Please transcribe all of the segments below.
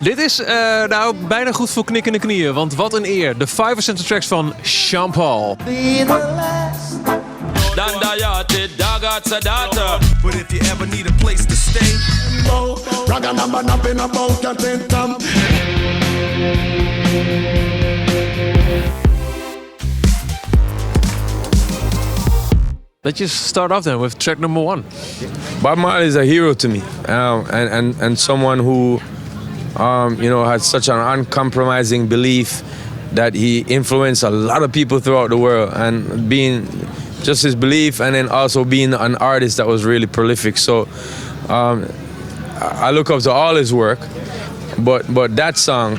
Dit is nou bijna goed voor knikkende knieën, want wat een eer. De 5 essential tracks van Sean Paul. But if you ever need a place to stay, Let's just start off then with track number 1. Bob Marley is a hero to me, and someone who, had such an uncompromising belief that he influenced a lot of people throughout the world, and being just his belief, and then also being an artist that was really prolific. So I look up to all his work, but that song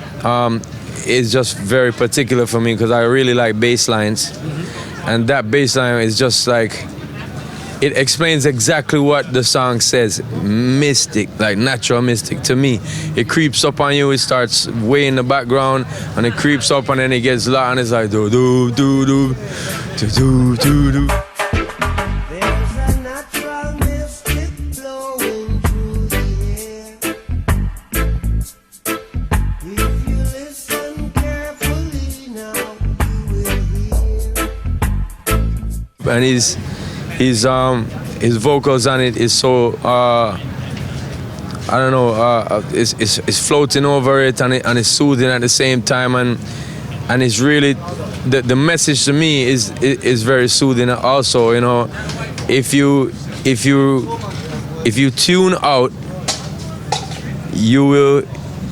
is just very particular for me because I really like bass lines, and that bass line is just like, it explains exactly what the song says. Mystic, like natural mystic to me. It creeps up on you, it starts way in the background, and it creeps up and then it gets loud and it's like do do do do do do do do. And his vocals on it is so it's floating over it and it's soothing at the same time, and it's really the message to me is very soothing also. If you tune out, you will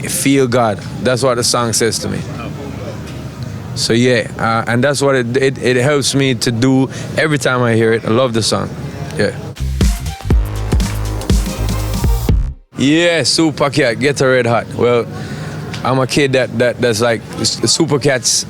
feel God. That's what the song says to me. So yeah, and that's what it helps me to do every time I hear it. I love the song. Yeah. Yeah, Super Cat, Ghetto Red Hot. Well, I'm a kid that's like Super Cat's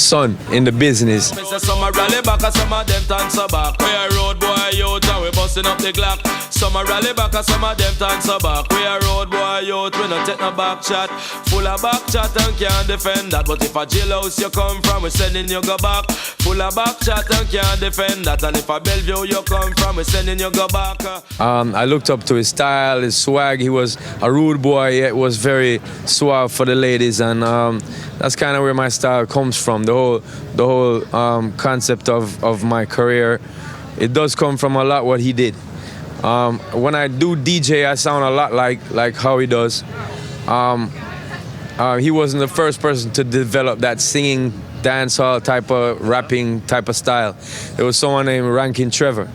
son in the business. Some rally back and some of them dance back. We a road boy out and we busting up the Glock. Some rally back and some of them dance back. We a road boy out, we no take no back shot. Full of back chat and can't defend that. But if a jailhouse you come from, we sending you go back. Full of back chat and can't defend that. And if a Bellevue you come from, we sending you go back. I looked up to his style, his swag. He was a rude boy, yet was very suave for the ladies, and that's kind of where my style comes from. The whole concept of my career, it does come from a lot what he did. When I do DJ, I sound a lot like how he does. He wasn't the first person to develop that singing dancehall type of rapping type of style. There was someone named Rankin Trevor,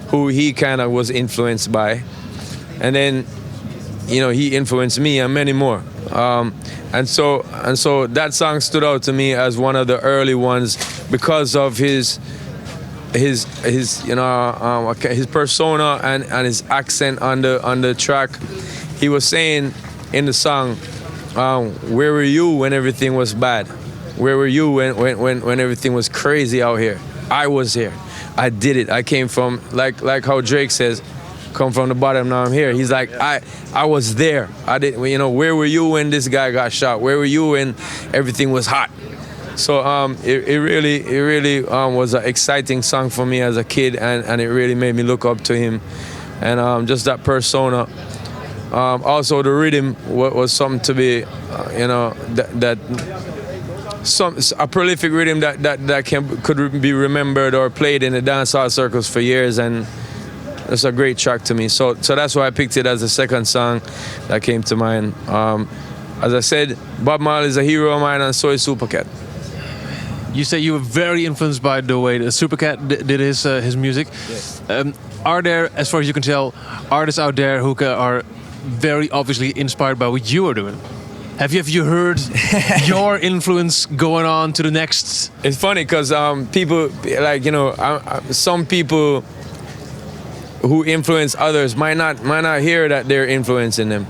who he kind of was influenced by, and then he influenced me and many more. And so that song stood out to me as one of the early ones because of his persona and his accent on the track. He was saying in the song, where were you when everything was bad? Where were you when everything was crazy out here? I was here. I did it. I came from, like how Drake says, come from the bottom, now I'm here. He's like, I was there. I didn't, where were you when this guy got shot? Where were you when everything was hot? So it really was an exciting song for me as a kid, and it really made me look up to him, and just that persona. Also the rhythm was something to be, a prolific rhythm that could be remembered or played in the dancehall circles for years, and it's a great track to me. So that's why I picked it as the second song that came to mind. As I said, Bob Marley is a hero of mine, and so is Super Cat. You say you were very influenced by the way the Super Cat did his music. Yes. Are there, as far as you can tell, artists out there who are very obviously inspired by what you are doing? Have you heard your influence going on to the next? It's funny because people, some people who influence others might not hear that they're influencing them.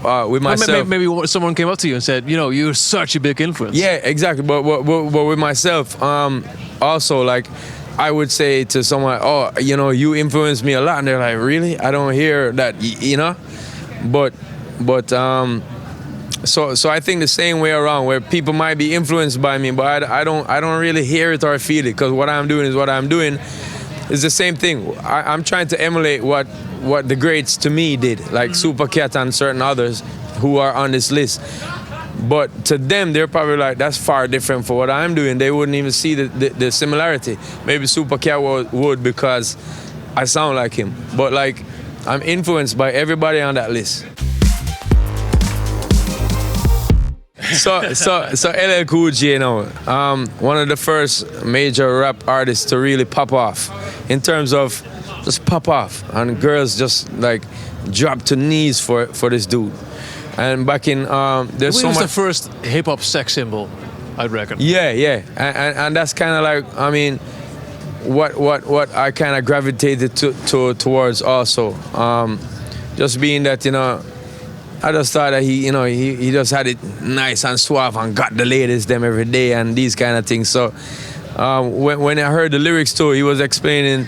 With myself, maybe someone came up to you and said, you're such a big influence. Yeah, exactly. But with myself, also, like, I would say to someone, oh, you influenced me a lot, and they're like, really? I don't hear that, So I think the same way around, where people might be influenced by me, but I don't really hear it or feel it, because what I'm doing is what I'm doing. It's the same thing. I'm trying to emulate what what the greats to me did, like Supercat and certain others who are on this list. But to them, they're probably like, that's far different for what I'm doing. They wouldn't even see the similarity. Maybe Supercat would because I sound like him. But like, I'm influenced by everybody on that list. So LL Cool J, you know, one of the first major rap artists to really pop off in terms of just pop off, and girls just like drop to knees for this dude. And back in there's He so was much. the first hip hop sex symbol, I'd reckon. Yeah, and that's kind of like, I mean, what I kind of gravitated towards also. Just being that, you know, I just thought that he just had it nice and suave and got the ladies them every day and these kind of things. So when I heard the lyrics too, he was explaining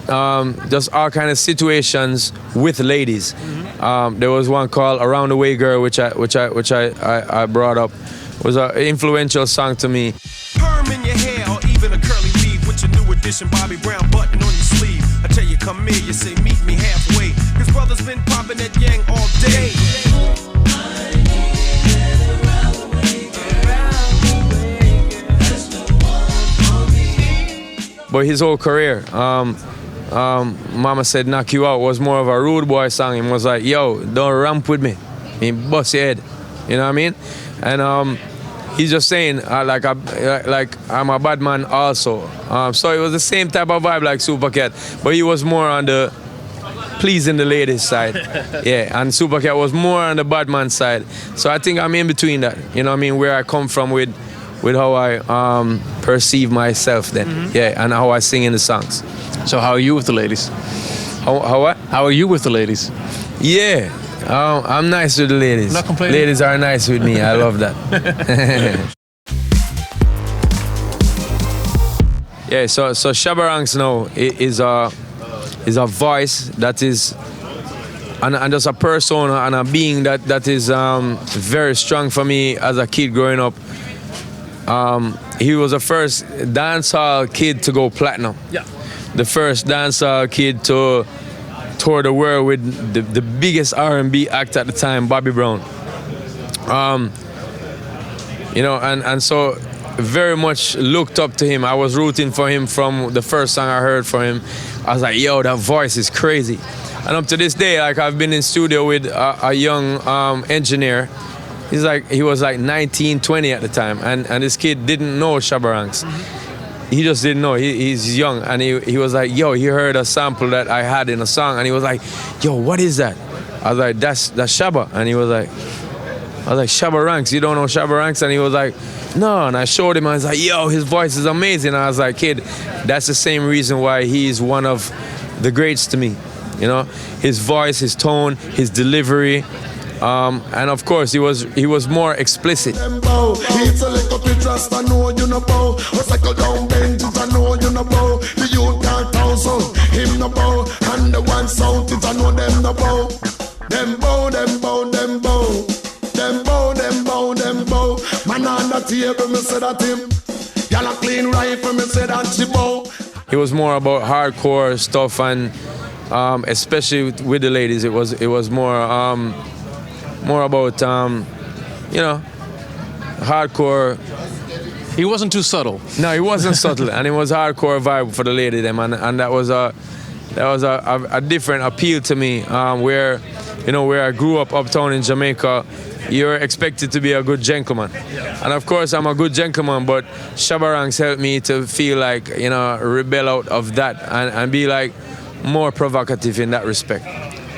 just all kind of situations with ladies. There was one called "Around the Way Girl," which I brought up. It was an influential song to me. Perm in your hair or even a curly weave with your new edition Bobby Brown button on your sleeve. I tell you, come here, you say meet me halfway. Cause brother's been popping that yang all day. But his whole career, Mama Said Knock You Out was more of a rude boy song. He was like, yo, don't ramp with me. He bust your head. You know what I mean? And he's just saying, like I'm a bad man also. So it was the same type of vibe like Supercat, but he was more on the pleasing the ladies side. Yeah, and Supercat was more on the bad man side. So I think I'm in between that. You know what I mean? Where I come from with how I perceive myself then. Yeah, and how I sing in the songs. So how are you with the ladies? How what? How are you with the ladies? Yeah, I'm nice with the ladies. Not complaining? Ladies are nice with me. I love that. Yeah, so Shabba Ranks now is a voice that is, and just a persona and a being that is very strong for me as a kid growing up. He was the first dancehall kid to go platinum. Yeah. The first dancehall kid to tour the world with the biggest R&B act at the time, Bobby Brown. You know, and so very much looked up to him. I was rooting for him from the first song I heard from him. I was like, yo, that voice is crazy. And up to this day, like I've been in studio with a young engineer. He was like 19, 20 at the time, and this kid didn't know Shabba Ranks. He just didn't know. He's young, and he was like, yo, he heard a sample that I had in a song, and he was like, yo, what is that? I was like, that's Shabba. And he was like, I was like, Shabba Ranks, you don't know Shabba Ranks? And he was like, no. And I showed him, I was like, yo, his voice is amazing. And I was like, kid, that's the same reason why he's one of the greats to me. You know, his voice, his tone, his delivery. And of course, he was more explicit. Dem Bow, it's a little bit just I know you know bow. A cycle down bend it I know you know bow. The youth can't counsel him no bow, and the one sound it I know them no bow. Dem Bow, Dem Bow, Dem Bow, Dem Bow, Dem Bow, Dem Bow. Man on the table, me say that him. Y'all a clean rifle, me say that she bow. It was more about hardcore stuff, and especially with the ladies, it was more about, you know, hardcore. He wasn't too subtle. No, he wasn't subtle, and it was hardcore vibe for the lady them, and that was a different appeal to me. Where I grew up uptown in Jamaica, you're expected to be a good gentleman, and of course I'm a good gentleman. But Shabba Ranks helped me to feel like, you know, rebel out of that and be like more provocative in that respect.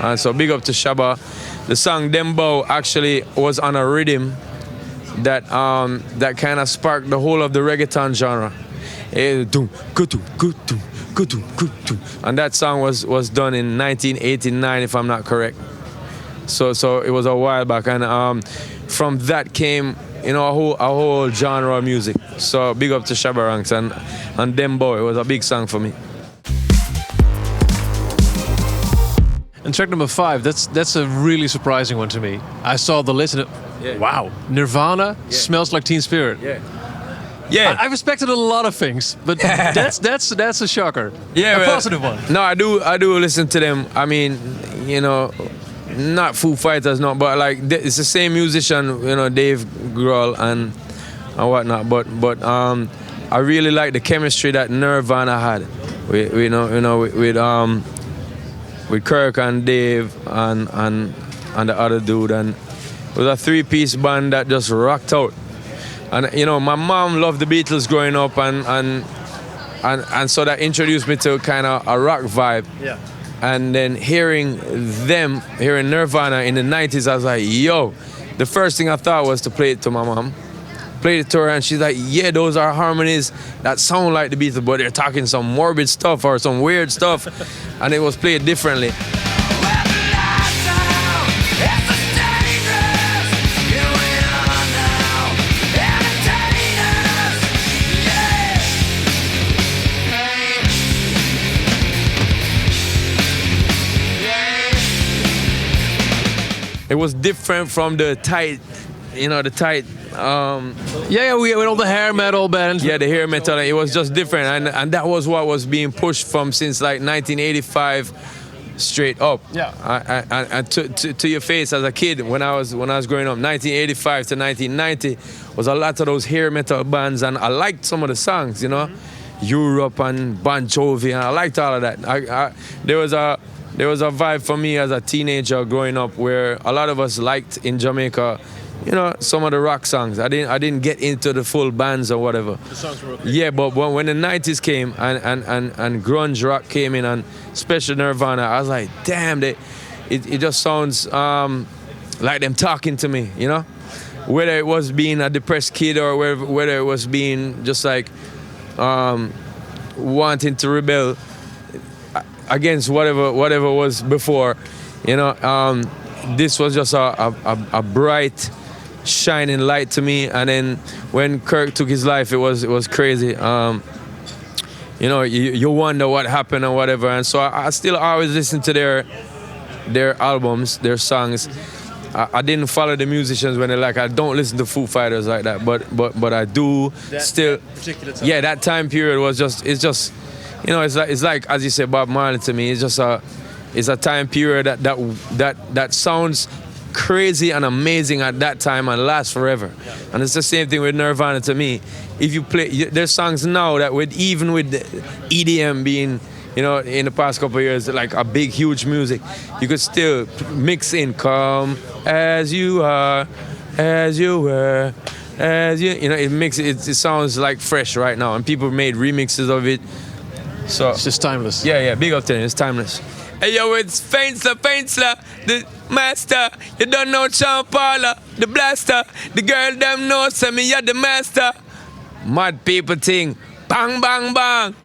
And so big up to Shabba. The song Dem Bow actually was on a rhythm that kind of sparked the whole of the reggaeton genre. And that song was done in 1989, if I'm not correct. So it was a while back, and from that came, you know, a whole genre of music. So big up to Shabba Ranks and Dem Bow. It was a big song for me. And track number 5, that's a really surprising one to me. I saw the list and wow, Nirvana, Smells Like Teen Spirit. Yeah. Yeah. I've respected a lot of things, but that's a shocker. Yeah, a well, positive one. No, I do listen to them. I mean, you know, not Foo Fighters, no, but like it's the same musician, you know, Dave Grohl and whatnot. But I really like the chemistry that Nirvana had, with Kirk and Dave and the other dude, and it was a three-piece band that just rocked out. And you know, my mom loved the Beatles growing up, and so that introduced me to kind of a rock vibe. Yeah. And then hearing Nirvana in the 90s, I was like, yo, the first thing I thought was to play it to my mom. Played it to her, and she's like, yeah, those are harmonies that sound like the Beatles, but they're talking some morbid stuff or some weird stuff. And it was played differently. It was different from the tight. Yeah, we with all the hair metal bands. Yeah, the hair metal. It was just different, and that was what was being pushed from since like 1985 straight up. Yeah. And to your face as a kid when I was growing up, 1985 to 1990 was a lot of those hair metal bands, and I liked some of the songs, you know, Europe and Bon Jovi, and I liked all of that. There was a vibe for me as a teenager growing up where a lot of us liked in Jamaica, you know, some of the rock songs. I didn't get into the full bands or whatever. The songs were okay. Yeah, but when the 90s came and grunge rock came in, and especially Nirvana, I was like, damn, it just sounds like them talking to me, you know? Whether it was being a depressed kid or whether it was being just like wanting to rebel against whatever was before, you know. This was just a bright, shining light to me. And then when Kirk took his life, it was crazy. You know, you wonder what happened or whatever. And so I still always listen to their albums, their songs. I didn't follow the musicians when I don't listen to Foo Fighters like that, but I do still. That particular time. Yeah, that time period was just, you know, it's like as you said, Bob Marley to me. It's a time period that sounds crazy and amazing at that time and lasts forever. Yeah. And it's the same thing with Nirvana to me. If you play, there's songs now that even with the EDM being, you know, in the past couple of years, like a big, huge music, you could still mix in "Come as you are, as you were, as you," you know, it sounds like fresh right now, and people made remixes of it. So it's just timeless. Yeah, big up to it. It's timeless. Hey yo, it's Veenstra, the master. You don't know Sean Paula, the blaster. The girl them know, say me you're the master. Mad people thing, bang, bang, bang.